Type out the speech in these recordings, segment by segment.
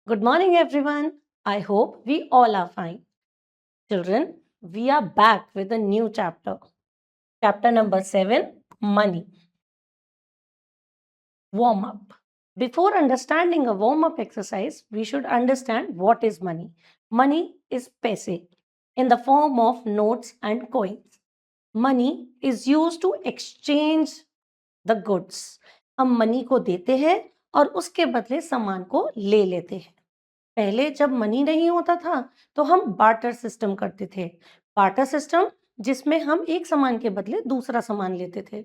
Good morning, everyone. I hope we all are fine. Children, we are back with a new chapter. Chapter number 7, Money. Warm up. Before understanding a warm up exercise, we should understand what is money. Money is paise in the form of notes and coins. Money is used to exchange the goods. हम money को देते हैं और उसके बदले सामान को ले लेते हैं. पहले जब मनी नहीं होता था तो हम बार्टर सिस्टम करते थे. बार्टर सिस्टम जिसमें हम एक सामान के बदले दूसरा सामान लेते थे.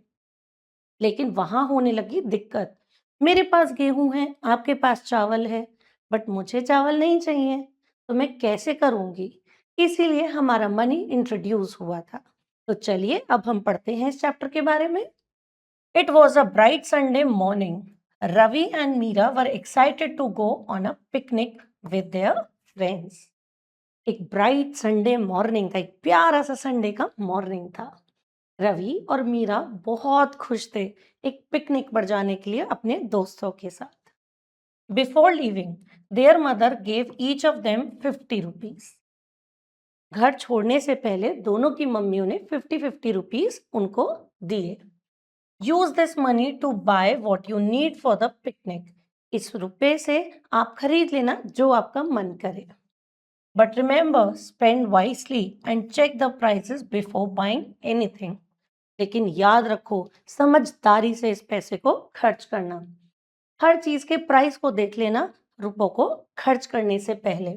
लेकिन वहां होने लगी दिक्कत. मेरे पास गेहूं है, आपके पास चावल है, बट मुझे चावल नहीं चाहिए, तो मैं कैसे करूंगी? इसीलिए हमारा मनी इंट्रोड्यूस हुआ था. तो चलिए अब हम पढ़ते हैं इस चैप्टर के बारे में. It was a bright Sunday morning. Ravi and Meera were excited to go on a picnic with their friends. एक ब्राइट संडे मॉर्निंग था, एक प्यारा सा संडे का मॉर्निंग था. रवि और मीरा बहुत खुश थे एक पिकनिक पर जाने के लिए अपने दोस्तों के साथ. Before leaving their mother gave each of them 50 rupees. घर छोड़ने से पहले दोनों की मम्मियों ने 50-50 रुपीज उनको दिए. Use this money to buy what you need for the picnic. इस रुपए से आप खरीद लेना जो आपका मन करे. But remember spend wisely and check the prices before buying anything. लेकिन याद रखो समझदारी से इस पैसे को खर्च करना. हर चीज के प्राइस को देख लेना रुपयों को खर्च करने से पहले.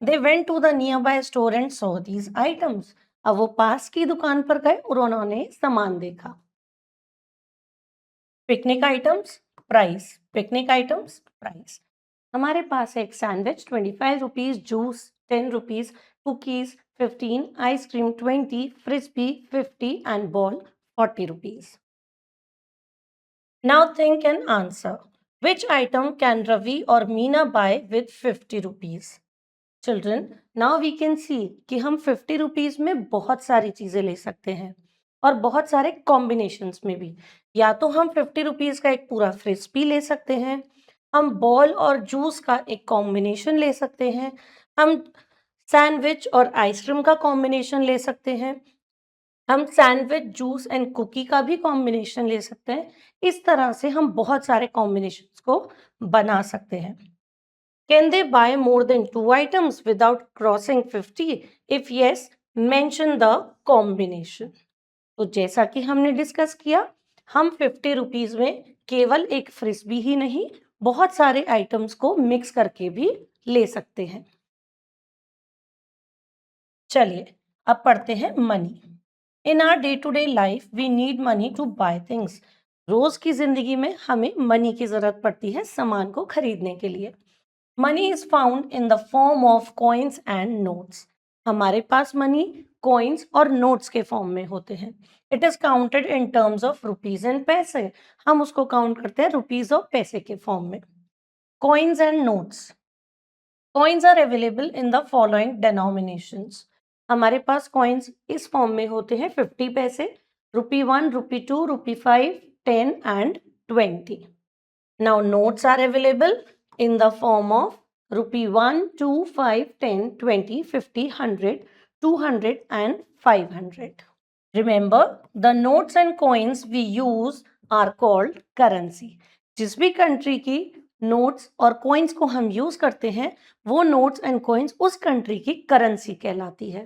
They went to the nearby store and saw these items. अब वो पास की दुकान पर गए और उन्होंने सामान देखा. Picnic items price. Picnic items price. हमारे पास एक sandwich 25 rupees, juice 10 rupees, cookies 15, ice cream 20, frisbee 50 and ball 40 rupees. Now think and answer. Which item can Ravi or Meena buy with 50 rupees? Children, now we can see कि हम 50 rupees में बहुत सारी चीजें ले सकते हैं और बहुत सारे कॉम्बिनेशंस में भी. या तो हम 50 रुपीज का एक पूरा फ्रिस्बी ले सकते हैं, हम बॉल और जूस का एक कॉम्बिनेशन ले सकते हैं, हम सैंडविच और आइसक्रीम का कॉम्बिनेशन ले सकते हैं, हम सैंडविच जूस एंड कुकी का भी कॉम्बिनेशन ले सकते हैं. इस तरह से हम बहुत सारे कॉम्बिनेशंस को बना सकते हैं. Can they buy more than 2 items without crossing 50? If yes, mention the combination. तो जैसा कि हमने डिस्कस किया, हम 50 रुपीज में केवल एक फ्रिस्बी ही नहीं, बहुत सारे आइटम्स को मिक्स करके भी ले सकते हैं. चलिए अब पढ़ते हैं money. In our day to day life we need money to buy things. रोज की जिंदगी में हमें मनी की जरूरत पड़ती है सामान को खरीदने के लिए. Money is found in the form of coins and notes. हमारे पास मनी कॉइन्स और नोट्स के फॉर्म में होते हैं. It is counted in terms of rupees and पैसे. हम उसको काउंट करते हैं रुपीज और पैसे के फॉर्म में. Coins and notes. Coins are available in the following denominations. हमारे पास कॉइन्स इस फॉर्म में होते हैं 50 पैसे, ₹1, ₹2, ₹5, 10 and 20. Now notes are available in the form of ₹1, 2, 5, 10, 20, 50, 100, 200 and 500. Remember, the notes and coins we use are called currency. जिस भी country की नोट्स और कॉइन्स को हम यूज करते हैं वो नोट्स एंड कॉइन्स उस कंट्री की करेंसी कहलाती है.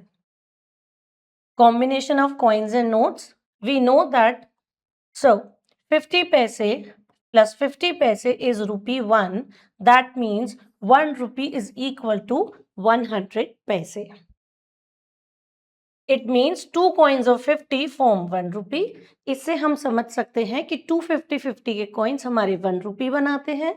Combination of coins and notes, we know that. So 50 paise plus 50 paise is ₹1. That means 1 rupee is equal to 100 paise. It means 2 coins of 50 form 1 rupee. इससे हम समझ सकते हैं कि 2 50-50 के coins हमारे 1 rupee बनाते हैं.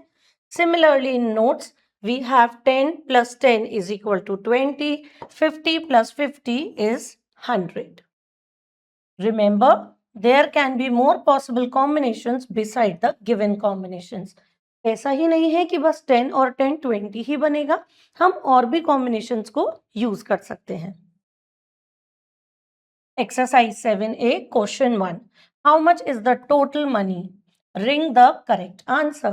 Similarly in notes we have 10 plus 10 is equal to 20. 50 plus 50 is 100. Remember, there can be more possible combinations beside the given combinations. ऐसा ही नहीं है कि बस 10 और 10 20 ही बनेगा, हम और भी combinations को यूज कर सकते हैं. Exercise 7A, question 1. How much is the total money? Ring the correct answer.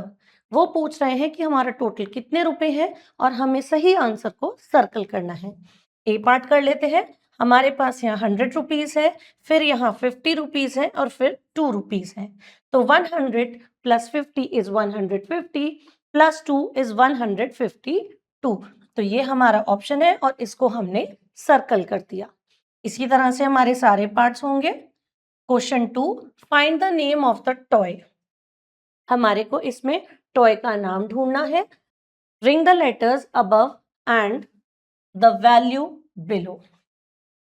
वो पूछ रहे हैं कि हमारा टोटल कितने रुपए हैं और हमें सही आंसर को सर्कल करना है। ए पार्ट कर लेते हैं। हमारे पास यहाँ 100 रुपीज है, फिर यहाँ 50 रुपीज है और फिर 2 रुपीज है। तो 100 प्लस 50 इज 150 प्लस 2 इज 152। तो ये हमारा ऑप्शन है और इसको हमने सर्कल कर दिया। इसी तरह से हमारे सारे पार्ट्स होंगे। Question 2, find the name of the toy. हमारे को इसमें टॉय का नाम ढूंढना है। Ring the letters above and the value below.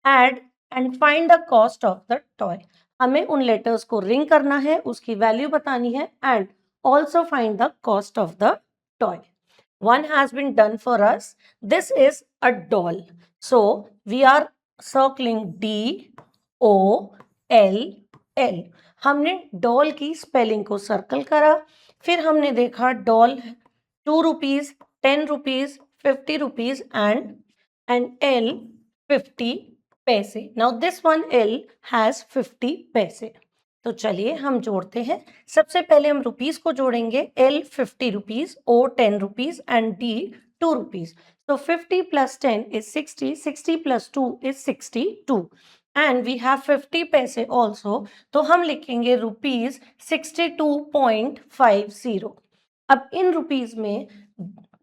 Add and find the cost of the toy. हमें उन लेटर्स को रिंग करना है, उसकी वैल्यू बतानी है and also find the cost of the toy. One has been done for us. This is a doll. So we are circling D O L L. हमने doll की स्पेलिंग को circle करा, फिर हमने देखा doll 2 rupees, 10 rupees, 50 rupees and L 50 पैसे. Now this one L has 50 पैसे. तो चलिए हम जोड़ते हैं। सबसे पहले हम रुपीस को जोड़ेंगे। L 50 rupees, O 10 rupees and D 2 rupees. तो 50 plus 10 is 60, 60 plus 2 is 62 and we have 50 पैसे ऑल्सो। तो हम लिखेंगे रुपीज 62.50। अब इन रुपीज में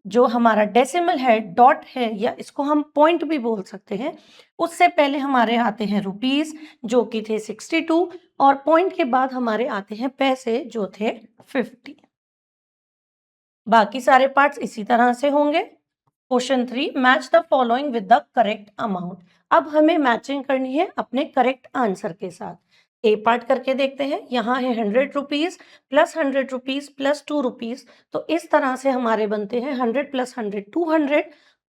जो हमारा डेसिमल है, डॉट है, या इसको हम पॉइंट भी बोल सकते हैं, उससे पहले हमारे आते हैं रुपीस जो कि थे 62 और पॉइंट के बाद हमारे आते हैं पैसे जो थे 50। बाकी सारे पार्ट्स इसी तरह से होंगे। Question 3, match the following with the correct amount. अब हमें मैचिंग करनी है अपने करेक्ट आंसर के साथ। ए पार्ट करके देखते हैं। यहाँ है 100 rupees plus 100 rupees plus 2 rupees. तो इस तरह से हमारे बनते हैं 100 प्लस 100 200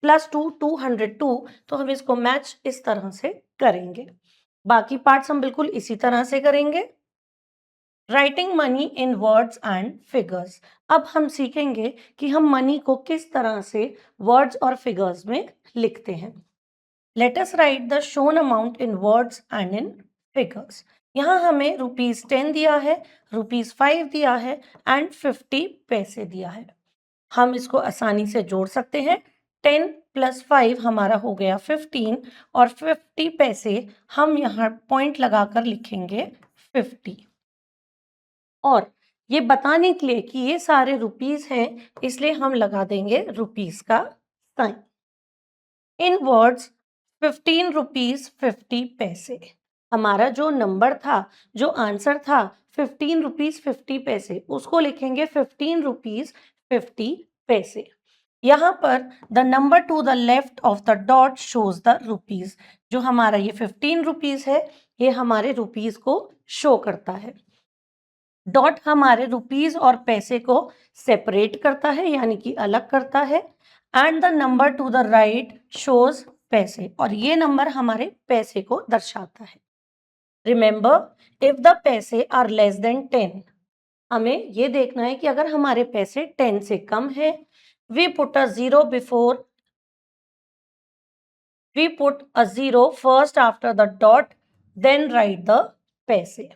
प्लस 2 202। तो हम इसको मैच इस तरह से करेंगे। बाकी पार्ट्स हम बिल्कुल इसी तरह से करेंगे। Writing money in words and figures. अब हम सीखेंगे कि हम मनी को किस तरह से वर्ड्स और फिगर्स में लिखते हैं। Let us right the shown amount in words and in figures. यहाँ हमें ₹10 दिया है, ₹5 दिया है एंड 50 पैसे दिया है। हम इसको आसानी से जोड़ सकते हैं। 10 प्लस 5 हमारा हो गया 15 और 50 पैसे हम यहाँ पॉइंट लगाकर लिखेंगे 50। और ये बताने के लिए कि ये सारे रुपीस हैं, इसलिए हम लगा देंगे रुपीस का साइन। इन वर्ड्स 15 रुपीज 50 पैसे। हमारा जो नंबर था, जो आंसर था 15 रुपीज 50 पैसे, उसको लिखेंगे 15 रुपीज 50 पैसे। यहाँ पर the number two the left of the dot shows the rupees. जो हमारा ये 15 रुपीज है, ये हमारे रुपीज को शो करता है। डॉट हमारे रुपीज और पैसे को सेपरेट करता है, यानी कि अलग करता है। And the number two the right shows पैसे, और ये नंबर हमारे पैसे को दर्शाता है। रिमेंबर, इफ द पैसे आर लेस देन 10, हमें ये देखना है कि अगर हमारे पैसे 10 से कम है, we put a zero first after the dot, then write the पैसे।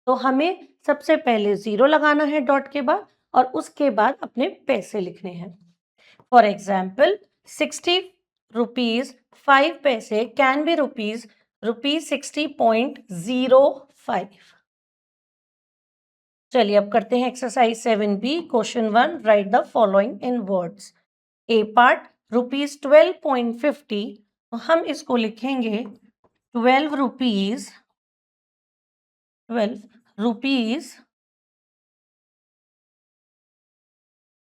तो हमें सबसे पहले 0 लगाना है डॉट के बाद और उसके बाद अपने पैसे लिखने हैं। फॉर एग्जाम्पल 60 रुपीज 5 पैसे कैन बी रुपीज 60.05। चलिए अब करते हैं exercise 7B। Question 1, right the following in words. A part ₹12.50, तो हम इसको लिखेंगे 12 रुपीज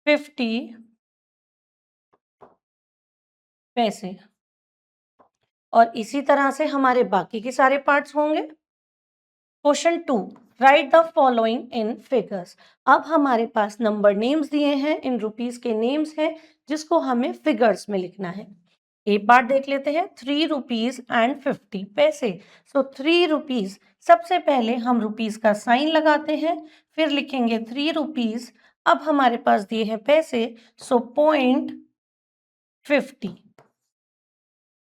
50 पैसे। और इसी तरह से हमारे बाकी के सारे पार्ट्स होंगे। Question 2, right the following in figures. अब हमारे पास नंबर नेम्स दिए हैं, इन रुपीस के नेम्स हैं जिसको हमें फिगर्स में लिखना है। ए पार्ट देख लेते हैं। 3 रुपीज एंड 50 पैसे। सो 3 रुपीज, सबसे पहले हम रुपीस का साइन लगाते हैं, फिर लिखेंगे 3 रुपीज। अब हमारे पास दिए हैं पैसे, सो .50।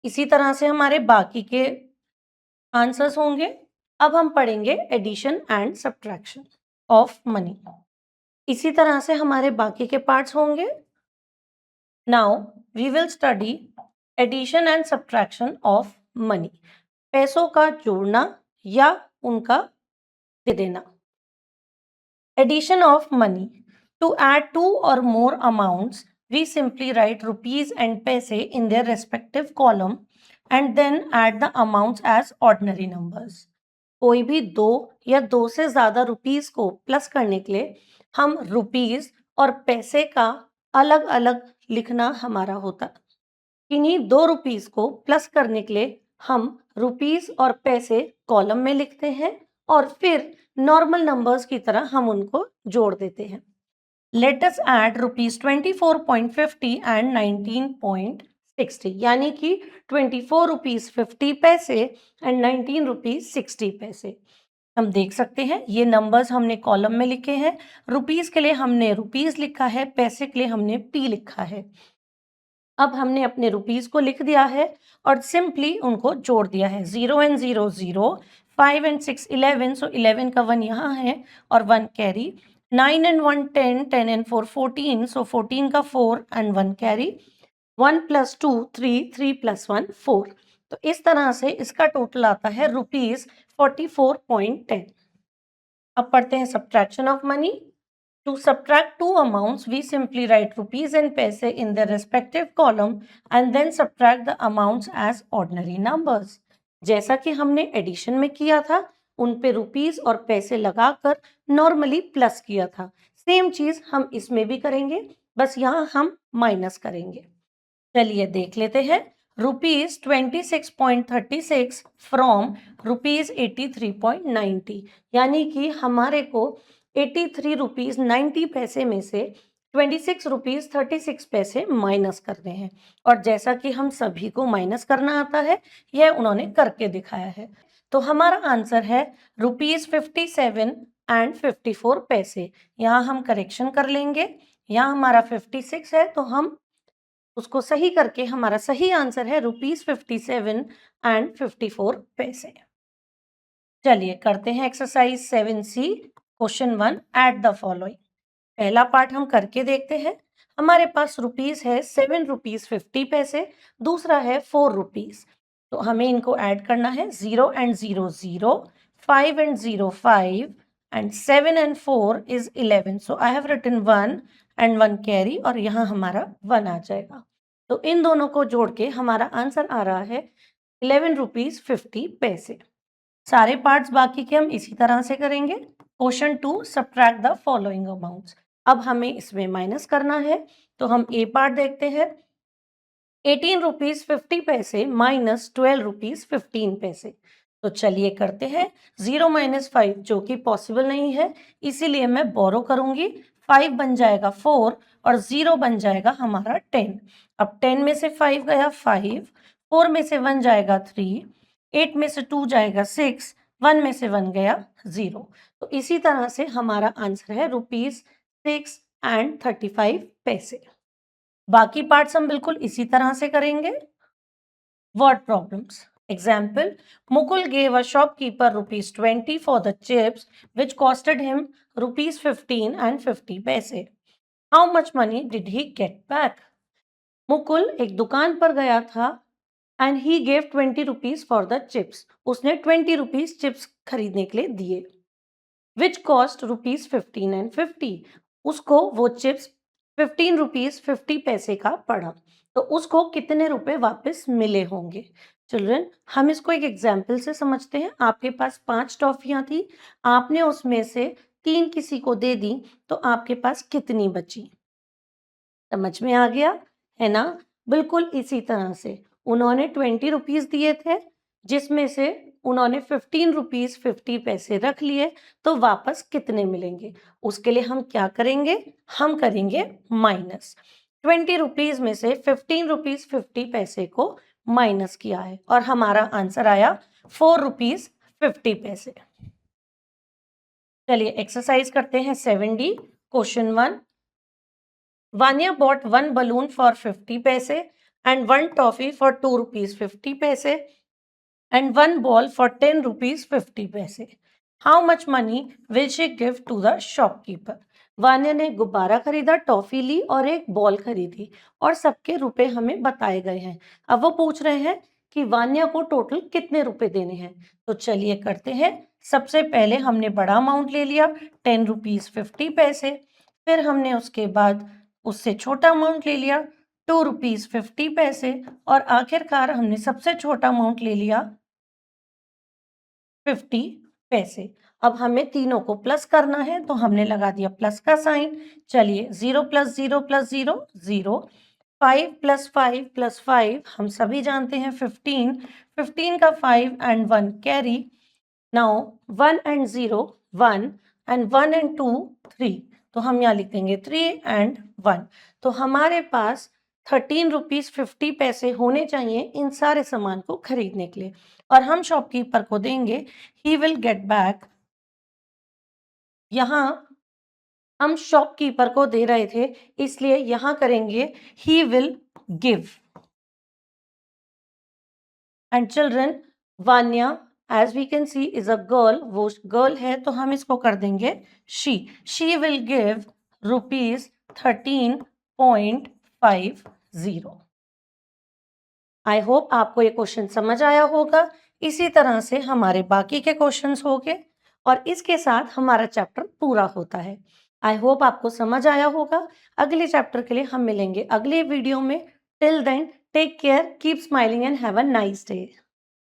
इसी तरह से हमारे बाकी के आंसर्स होंगे। अब हम पढ़ेंगे addition and subtraction of money. इसी तरह से हमारे बाकी के पार्ट्स होंगे। Now we will study addition and subtraction of money, पैसों का जोड़ना या उनका दे देना। Addition of money. To add two or more amounts, we simply write rupees and paise in their respective column and then add the amounts as ordinary numbers. कोई भी दो या दो से ज्यादा रुपीस को प्लस करने के लिए हम रुपीस और पैसे का अलग अलग लिखना हमारा होता है। इन्हीं दो रुपीस को प्लस करने के लिए हम रुपीस और पैसे कॉलम में लिखते हैं और फिर नॉर्मल नंबर्स की तरह हम उनको जोड़ देते हैं। Let us add rupees 24.50 and 19.60, यानी कि 24 रुपीस 50 पैसे एंड 19 रुपीस 60 पैसे। हम देख सकते हैं ये नंबर्स हमने कॉलम में लिखे हैं। रुपीस के लिए हमने रुपीस लिखा है, पैसे के लिए हमने पी लिखा है। अब हमने अपने रुपीस को लिख दिया है और सिंपली उनको जोड़ दिया है। 0 एंड 0 0, 5 एंड 6 11, सो 11 का 1 यहाँ है और 1 कैरी। 9 एंड 1 10, 10 एंड 4 14, सो 14 का 4 एंड 1 कैरी। 1 plus 2 3, 3 plus 1 4। तो इस तरह से इसका टोटल आता है रुपीस 44.10। अब पढ़ते हैं subtraction of money. To subtract two amounts, we simply write rupees and paise in their respective column and then subtract the amounts as ordinary numbers. जैसा कि हमने एडिशन में किया था, उन पे रुपीस और पैसे लगाकर नॉर्मली प्लस किया था, सेम चीज हम इसमें भी करेंगे, बस यहाँ हम माइनस करेंगे। चलिए देख लेते हैं। रुपीज 26.36 फ्रॉम रुपीज 83.90, यानी कि हमारे को 83 रुपीज 90 पैसे में से 26 रुपीज 36 पैसे माइनस करने हैं। और जैसा कि हम सभी को माइनस करना आता है, यह उन्होंने करके दिखाया है। तो हमारा आंसर है रुपीज 57 एंड 54 पैसे। यहाँ हम करेक्शन कर लेंगे। यहाँ हमारा 56 है तो हम उसको सही करके हमारा सही आंसर है रुपीज 57 एंड 54 पैसे। चलिए करते हैं exercise 7C question 1, at the following. पहला पार्ट हम करके देखते हैं। हमारे पास रुपीस है 7 रुपीज 50 पैसे, दूसरा है 4 रुपीज। तो हमें इनको ऐड करना है। 0 and 0 0, 5 and 0 5 and 7 and 4 is 11, so I have written 1 and 1 carry और यहाँ हमारा 1 आ जाएगा। तो इन दोनों को जोड़ के हमारा आंसर आ रहा है 11 रुपीज 50 पैसे। सारे पार्ट्स बाकी के हम इसी तरह से करेंगे। Question 2, subtract the following amounts. अब हमें इसमें माइनस करना है, तो हम ए पार्ट देखते हैं। 18 रुपीज 50 पैसे माइनस 12 रुपीज 15 पैसे। तो चलिए करते हैं। 0 माइनस 5 जो कि पॉसिबल नहीं है, इसीलिए मैं बोरो करूंगी। 5 बन जाएगा 4 और 0 बन जाएगा हमारा 10। अब 10 में से 5 गया 5, 4 में से 1 जाएगा 3, 8 में से 2 जाएगा 6, 1 में से 1 गया 0। तो इसी तरह से हमारा आंसर है रुपीज 6 एंड 35 पैसे। बाकी पार्ट्स हम बिल्कुल इसी तरह से करेंगे। Word problems. Example, Mukul gave a shopkeeper rupees 20 for the chips which costed him rupees 15 and 50 paise. How much money did he get back? Mukul एक दुकान पर गया था and he gave 20 rupees for the chips. उसने 20 rupees चिप्स खरीदने के लिए दिए। Which cost rupees 15 and 50. उसको वो चिप्स 15 रुपीज 50 पैसे का पड़ा, तो उसको कितने रुपए वापस मिले होंगे। चिल्ड्रन, हम इसको एक एग्जाम्पल से समझते हैं। आपके पास 5 टॉफियां थी, आपने उसमें से 3 किसी को दे दी, तो आपके पास कितनी बची। समझ में आ गया है ना। बिल्कुल इसी तरह से उन्होंने 20 रुपीज दिए थे, जिसमें से उन्होंने 15 रुपीज 50 पैसे रख लिए, तो वापस कितने मिलेंगे। उसके लिए हम क्या करेंगे, हम करेंगे माइनस। 20 रुपीज में से 15 रुपीज 50 पैसे को माइनस किया है और हमारा आंसर आया 4 रुपीज 50 पैसे। चलिए एक्सरसाइज करते हैं 7D question 1। Vanya bought one balloon for 50 paise and one toffee for 2 rupees 50 paise and one ball for 10 rupees 50 paise. How much money will she give to the shopkeeper? Vanya ने गुब्बारा खरीदा, toffee ली और एक ball खरीदी और सबके रुपए हमें बताए गए हैं। अब वो पूछ रहे हैं कि वान्या को टोटल कितने रुपए देने हैं। तो चलिए करते हैं। सबसे पहले हमने बड़ा अमाउंट ले लिया, 10 रुपीज 50 पैसे। फिर हमने उसके बाद उससे छोटा अमाउंट ले लिया, 2 रुपीज 50 पैसे। और आखिरकार हमने सबसे छोटा अमाउंट ले लिया, 50 पैसे। अब हमें तीनों को प्लस करना है तो हमने लगा दिया प्लस का साइन। चलिए, 0 + 0 + 0 0। 5 + 5 + 5 हम सभी जानते हैं 15। 15 का 5 and 1 carry. Now 1 and 0 1 and 1 and 2 3। तो हम यहाँ लिख देंगे 3 and 1। तो हमारे पास 13 रुपीज 50 पैसे होने चाहिए इन सारे सामान को खरीदने के लिए। और हम शॉपकीपर को देंगे, ही विल गेट बैक। यहाँ हम शॉपकीपर को दे रहे थे, इसलिए यहाँ करेंगे he will give. And children, Vanya as we can see is a girl, वो गर्ल है तो हम इसको कर देंगे she will give ₹13.50। I hope आपको ये क्वेश्चन समझ आया होगा। इसी तरह से हमारे बाकी के क्वेश्चंस हो गए और इसके साथ हमारा चैप्टर पूरा होता है। आई होप आपको समझ आया होगा। अगले चैप्टर के लिए हम मिलेंगे अगले वीडियो में। Till then, take care, keep smiling and have a nice day.